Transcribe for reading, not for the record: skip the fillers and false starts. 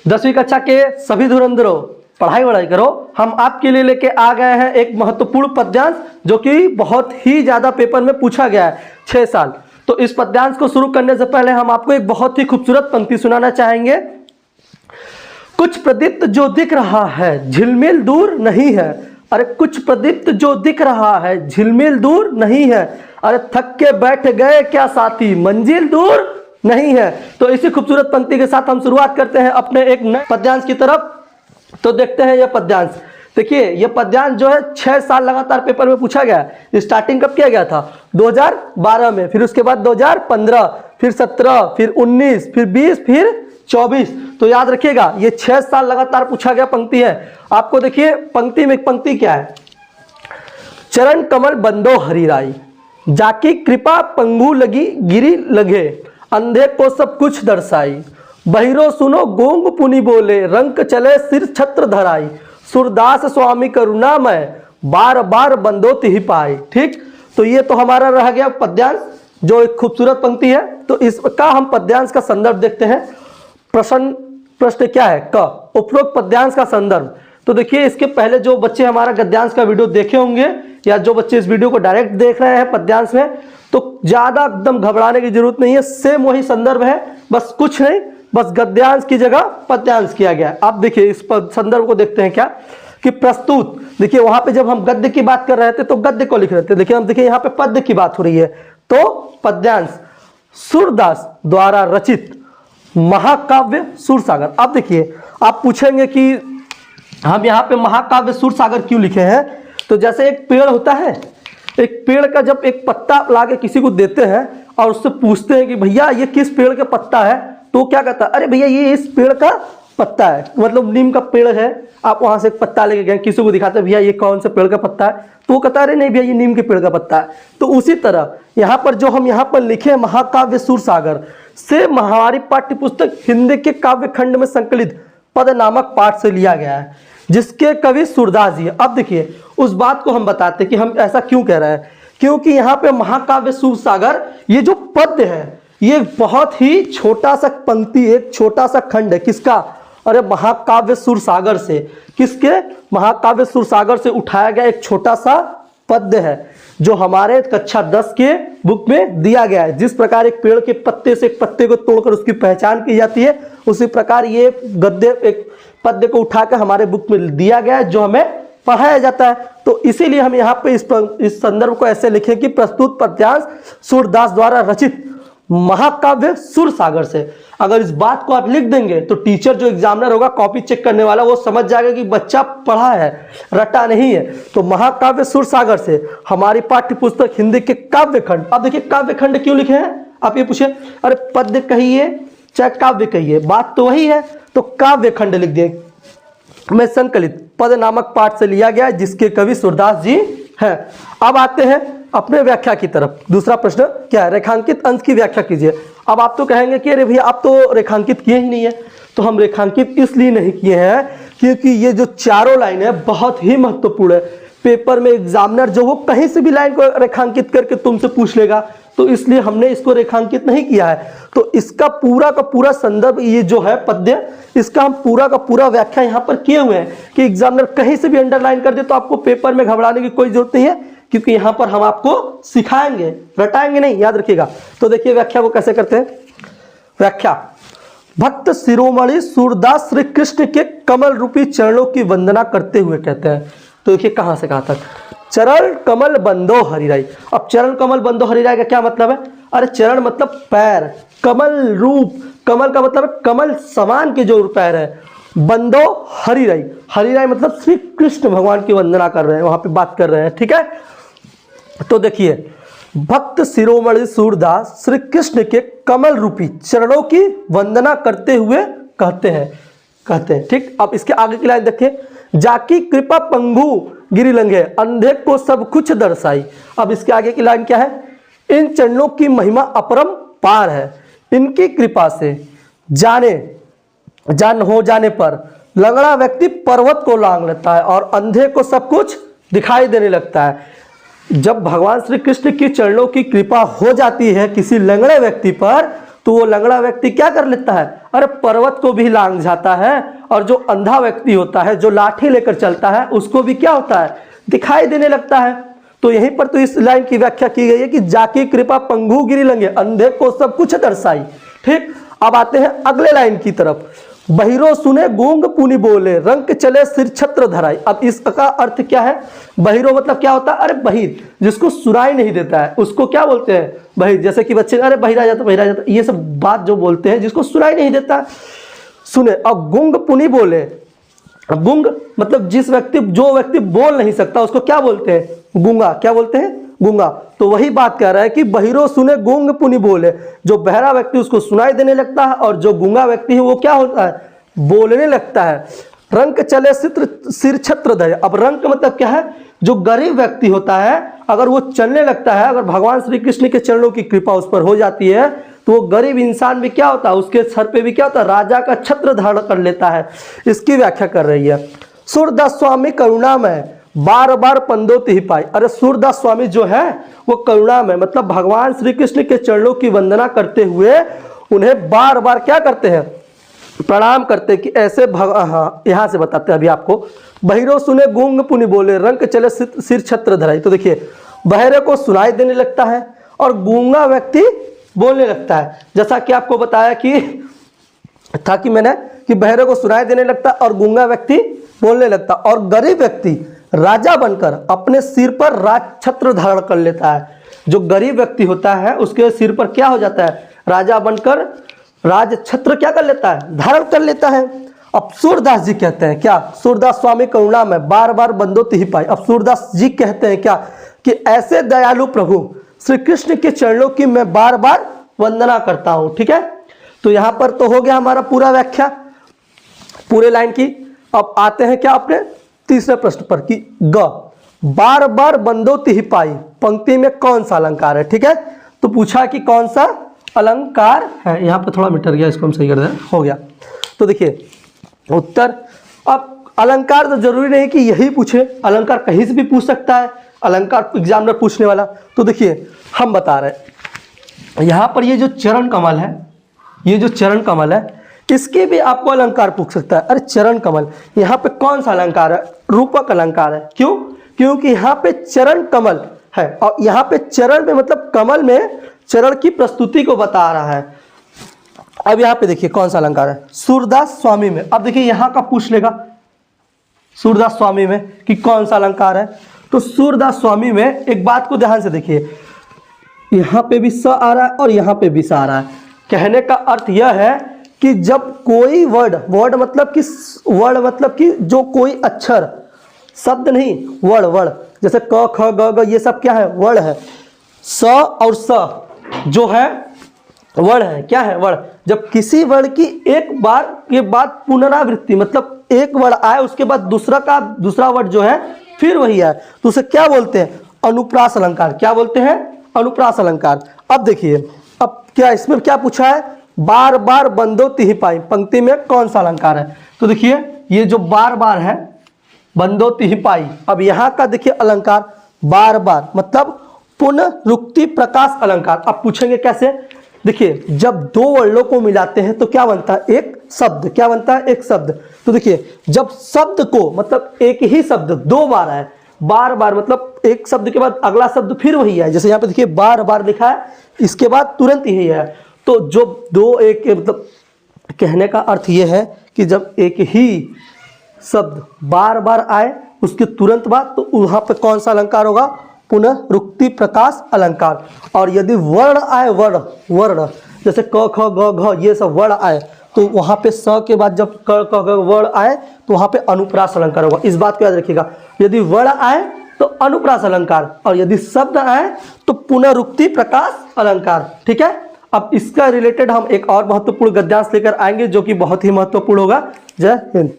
10वीं कक्षा के सभी धुरंधरों, पढ़ाई वढ़ाई करो। हम आपके लिए लेके आ गए हैं एक महत्वपूर्ण पद्यांश जो कि बहुत ही ज़्यादा पेपर में पूछा गया है 6 साल। तो इस पद्यांश को शुरू करने से पहले हम आपको एक बहुत ही खूबसूरत पंक्ति सुनाना चाहेंगे। कुछ प्रदीप्त जो दिख रहा है झिलमिल दूर नहीं है। अरे कुछ प्रदीप्त जो दिख रहा है झिलमिल दूर नहीं है। अरे थक के बैठ गए क्या साथी मंजिल दूर नहीं है। तो इसी खूबसूरत पंक्ति के साथ हम शुरुआत करते हैं अपने एक नए पद्यांश की तरफ। तो देखते हैं यह पद्यांश। देखिए यह पद्यांश जो है 6 साल लगातार पेपर में पूछा गया है। स्टार्टिंग कब किया गया था? 2012 में, फिर उसके बाद 2015, फिर 17, फिर 19, फिर 20, फिर 24। तो याद रखिएगा ये 6 साल लगातार पूछा गया पंक्ति है। आपको देखिए पंक्ति में, पंक्ति क्या है? चरण कमल बंदो हरिराई, जाकी कृपा पंगु लगी गिरी लगे, अंधे को सब कुछ दर्शाई, बहिरो सुनो गोंग पुनि बोले, रंक चले सिर छत्र धराई, सूरदास स्वामी करुणामय, बार बार बंदो तिहि पाई। ठीक, तो ये तो हमारा रह गया पद्यांश जो एक खूबसूरत पंक्ति है। तो इसका हम पद्यांश का संदर्भ देखते हैं। प्रश्न क्या है? क, उपरोक्त पद्यांश का संदर्भ। तो देखिए इसके पहले जो बच्चे हमारा गद्यांश का वीडियो देखे होंगे या जो बच्चे इस वीडियो को डायरेक्ट देख रहे हैं पद्यांश में, तो ज्यादा एकदम घबराने की जरूरत नहीं है। सेम वही संदर्भ है, बस कुछ नहीं, बस गद्यांश की जगह पद्यांश किया गया। आप देखिए इस संदर्भ को देखते हैं क्या कि प्रस्तुत। देखिए वहां पे जब हम गद्य की बात कर रहे थे तो गद्य को लिख रहे थे। देखिए हम देखिए यहाँ पे पद्य की बात हो रही है। तो पद्यांश सूरदास द्वारा रचित महाकाव्य सूरसागर। अब देखिए आप पूछेंगे कि हम यहाँ पे महाकाव्य सूरसागर क्यों लिखे हैं? तो जैसे एक पेड़ होता है, एक पेड़ का जब एक पत्ता लाके किसी को देते हैं और उससे पूछते हैं कि भैया ये किस पेड़ का पत्ता है, तो क्या कहता है? अरे भैया ये इस पेड़ का पत्ता है, मतलब नीम का पेड़ है। आप वहां से एक पत्ता लेके गए, किसी को दिखाते हैं भैया ये कौन सा पेड़ का पत्ता है, तो वो कहता है अरे नहीं भैया ये नीम के पेड़ का पत्ता है। तो उसी तरह यहाँ पर जो हम यहाँ पर लिखे महाकाव्य सूरसागर से हमारी पाठ्य पुस्तक हिंदी के काव्य खंड में संकलित पद नामक पाठ से लिया गया है, जिसके कवि सूरदास जी है। अब देखिए उस बात को हम बताते हैं कि हम ऐसा क्यों कह रहे हैं, क्योंकि यहाँ पे महाकाव्य सूरसागर ये जो पद्य है ये बहुत ही छोटा सा पंक्ति, एक छोटा सा खंड है। किसका? अरे महाकाव्य सूरसागर से। किसके? महाकाव्य सूरसागर से उठाया गया एक छोटा सा पद्य है जो हमारे कक्षा 10 के बुक में दिया गया है। जिस प्रकार एक पेड़ के पत्ते से एक पत्ते को तोड़कर उसकी पहचान की जाती है, उसी प्रकार ये गद्य एक पद्य को उठाकर हमारे बुक में दिया गया है जो हमें पढ़ाया जाता है। तो इसीलिए हम यहाँ पे इस संदर्भ को ऐसे लिखे कि प्रस्तुत पद्यांश सूरदास द्वारा रचित महाकाव्य सूरसागर से। अगर इस बात को आप लिख देंगे तो टीचर जो एग्जामिनर होगा, कॉपी चेक करने वाला, वो समझ जाएगा कि बच्चा पढ़ा है, रटा नहीं है। तो महाकाव्य सूरसागर से हमारी पाठ्य पुस्तक हिंदी के काव्य खंड। अब देखिए काव्य खंड क्यों लिखे हैं? आप ये पूछिए, अरे पद्य कहिए चाहे काव्य कहिए, बात तो वही है। तो काव्य खंड लिख दिए में संकलित पद नामक पाठ से लिया गया, जिसके कवि सूरदास जी हैं। अब आते हैं अपने व्याख्या की तरफ। दूसरा प्रश्न क्या है? रेखांकित अंश की व्याख्या कीजिए। अब आप तो कहेंगे कि अरे भैया आप तो रेखांकित किए ही नहीं है। तो हम रेखांकित इसलिए नहीं किए हैं क्योंकि ये जो चारों लाइन है बहुत ही महत्वपूर्ण है। पेपर में एग्जामिनर जो वो कहीं से भी लाइन को रेखांकित करके तुमसे पूछ लेगा, तो इसलिए हमने इसको रेखांकित नहीं किया है। तो इसका पूरा का पूरा संदर्भ ये जो है पद्य, इसका हम पूरा का पूरा व्याख्या यहाँ पर किए हुए हैं कि एग्जामिनर कहीं से भी अंडरलाइन कर दे तो आपको पेपर में घबराने की कोई जरूरत नहीं है, क्योंकि यहाँ पर हम आपको सिखाएंगे, रटाएंगे नहीं, याद रखिएगा। तो देखिए व्याख्या को कैसे करते हैं। व्याख्या: भक्त शिरोमणि सूरदास श्री कृष्ण के कमल रूपी चरणों की वंदना करते हुए कहते हैं। तो देखिए कहां से कहां तक, चरण कमल बंदो हरिराई। अब चरण कमल बंदो हरिराई का क्या मतलब है? अरे चरण मतलब पैर, कमल रूप, कमल का मतलब है कमल समान के जो पैर है, बंदो हरिराई, हरिराई मतलब श्री कृष्ण भगवान की वंदना कर रहे हैं, वहां पे बात कर रहे हैं। ठीक है, तो देखिए भक्त शिरोमणि सूरदास श्री कृष्ण के कमल रूपी चरणों की वंदना करते हुए कहते हैं। ठीक, अब इसके आगे की लाइन देखिए, जाकी कृपा पंगु गिरी लंघे, अंधे को सब कुछ दर्शाई। अब इसके आगे की लाइन क्या है? इन चरणों की महिमा अपरम पार है, इनकी कृपा से जान हो जाने पर लंगड़ा व्यक्ति पर्वत को लांघ लेता है और अंधे को सब कुछ दिखाई देने लगता है। जब भगवान श्री कृष्ण की चरणों की कृपा हो जाती है किसी लंगड़े व्यक्ति पर, तो वो लंगड़ा व्यक्ति क्या कर लेता है, अरे पर्वत को भी लांघ जाता है, और जो अंधा व्यक्ति होता है जो लाठी लेकर चलता है उसको भी क्या होता है, दिखाई देने लगता है। तो यहीं पर तो इस लाइन की व्याख्या की गई है कि जाकी कृपा पंगु गिरी लंगे, अंधे को सब कुछ दर्शाई। ठीक, अब आते हैं अगले लाइन की तरफ। बहिरो सुने गूंग पुनि बोले, रंग चले सिर छत्र धराई। अब इसका अर्थ क्या है, बहिरो मतलब क्या होता है, अरे बहिर, जिसको सुनाई नहीं देता है उसको क्या बोलते हैं, बहिर। जैसे कि बच्चे अरे बहिरा जाता बहिरा जाता, ये सब बात जो बोलते हैं जिसको सुनाई नहीं देता, सुने। अब गूंग पुनि बोले, गूंग मतलब जिस व्यक्ति, जो व्यक्ति बोल नहीं सकता उसको क्या बोलते हैं, गूंगा। क्या बोलते हैं, गूंगा। तो वही बात कह रहा है कि बहिरो सुने गूंग पुनि बोले, जो बहरा व्यक्ति उसको सुनाई देने लगता है, और जो गूंगा व्यक्ति है वो क्या होता है, बोलने लगता है। रंक चले सिर छत्र धरे। अब रंक मतलब क्या है, जो गरीब व्यक्ति होता है अगर वो चलने लगता है, अगर भगवान श्री कृष्ण के चरणों की कृपा उस पर हो जाती है, तो वो गरीब इंसान भी क्या होता है, उसके सर पे भी क्या होता है, राजा का छत्र धारण कर लेता है। इसकी व्याख्या कर रही है। सूरदास स्वामी करुणामय, बार बार पंदोति ही पाई। अरे सूरदास स्वामी जो है वो करुणामय, मतलब भगवान श्री कृष्ण के चरणों की वंदना करते हुए उन्हें बार बार क्या करते हैं, प्रणाम करते कि ऐसे हाँ यहाँ से बताते हैं अभी आपको। बहिरो सुने गूंग पुनि बोले, रंग चले सिर छत्र धराई। तो देखिए बहरे को सुनाई देने लगता है और गूंगा व्यक्ति बोलने लगता है। जैसा कि आपको बताया कि था कि मैंने कि बहरे को सुनाई देने लगता और गूंगा व्यक्ति बोलने लगता, और गरीब व्यक्ति राजा बनकर अपने सिर पर राज छत्र धारण कर लेता है। जो गरीब व्यक्ति होता है उसके सिर पर क्या हो जाता है, राजा बनकर राज छत्र क्या कर लेता है, धारण कर लेता है। अब सूरदास जी कहते हैं क्या, सूरदास स्वामी करुणा में बार बार बंदोति ही पाई। अब सूरदास जी कहते हैं क्या कि ऐसे दयालु प्रभु श्री कृष्ण के चरणों की मैं बार बार वंदना करता हूं। ठीक है, तो यहां पर तो हो गया हमारा पूरा व्याख्या पूरे लाइन की। अब आते हैं क्या अपने तीसरे प्रश्न पर कि ग बार बार बंदोति ही पाई पंक्ति में कौन सा अलंकार है। ठीक है, तो पूछा कि कौन सा अलंकार है। यहाँ पे थोड़ा मिटर गया, इसको हम सही कर दें, हो गया। तो देखिए उत्तर, अब अलंकार तो जरूरी नहीं कि यही पूछे, अलंकार कहीं से भी पूछ सकता है, अलंकार एग्जामिनर पूछने वाला। तो देखिए हम बता रहे हैं यहाँ पर ये जो चरण कमल है, ये जो चरण कमल है इसके भी आपको अलंकार पूछ सकता है। अरे चरण कमल, यहाँ पे कौन सा अलंकार है, रूपक अलंकार है। क्यों, क्योंकि यहाँ पे चरण कमल है, और यहाँ पे चरण में मतलब कमल में चरण की प्रस्तुति को बता रहा है। अब यहाँ पे देखिए कौन सा अलंकार है, सूरदास स्वामी में। अब देखिए यहाँ का पूछ लेगा सूरदास स्वामी में कि कौन सा अलंकार है। तो सूरदास स्वामी में एक बात को ध्यान से देखिए, यहाँ पे भी स आ रहा है और यहाँ पे भी स आ रहा है। कहने का अर्थ यह है कि जब कोई वर्ड मतलब कि जो कोई अक्षर, शब्द नहीं, वर्ड जैसे क ख ग ग ये सब क्या है, वर्ड है। स और स जो है वर्ड है, क्या है, वर्ड। जब किसी वर्ड की एक बार के बाद पुनरावृत्ति, मतलब एक वर्ड आए उसके बाद दूसरा वर्ड जो है फिर वही है, तो उसे क्या बोलते हैं, अनुप्रास अलंकार। क्या बोलते हैं, अनुप्रास अलंकार। अब देखिए, अब क्या इसमें क्या पूछा है, बार बार बंदोति ही पाई पंक्ति में कौन सा अलंकार है। तो देखिए ये जो बार बार है बंदोति ही पाई, अब यहाँ का देखिए अलंकार बार बार मतलब पुनरुक्ति प्रकाश अलंकार। अब पूछेंगे कैसे, देखिए जब दो वर्णों को मिलाते हैं तो क्या बनता है, एक शब्द। क्या बनता है, एक शब्द। तो देखिए जब शब्द को मतलब एक ही शब्द दो बार आए, बार बार मतलब एक शब्द के बाद अगला शब्द फिर वही है, जैसे यहाँ पे देखिए बार बार लिखा है, इसके बाद तुरंत यही है। तो जो दो एक मतलब कहने का अर्थ ये है कि जब एक ही शब्द बार बार आए उसके तुरंत बाद, तो वहां पे कौन सा अलंकार होगा, पुनरुक्ति प्रकाश अलंकार। और यदि वर्ण आए, वर्ण जैसे क ख ग घ ये सब वर्ण आए, तो वहां पे स के बाद जब क ख ग वर्ण आए तो वहां पे अनुप्रास अलंकार होगा। इस बात को याद रखिएगा, यदि वर्ण आए तो अनुप्रास अलंकार, और यदि शब्द आए तो पुनरुक्ति प्रकाश अलंकार। ठीक है, अब इसका रिलेटेड हम एक और महत्वपूर्ण गद्यांश लेकर आएंगे जो कि बहुत ही महत्वपूर्ण होगा। जय हिंद।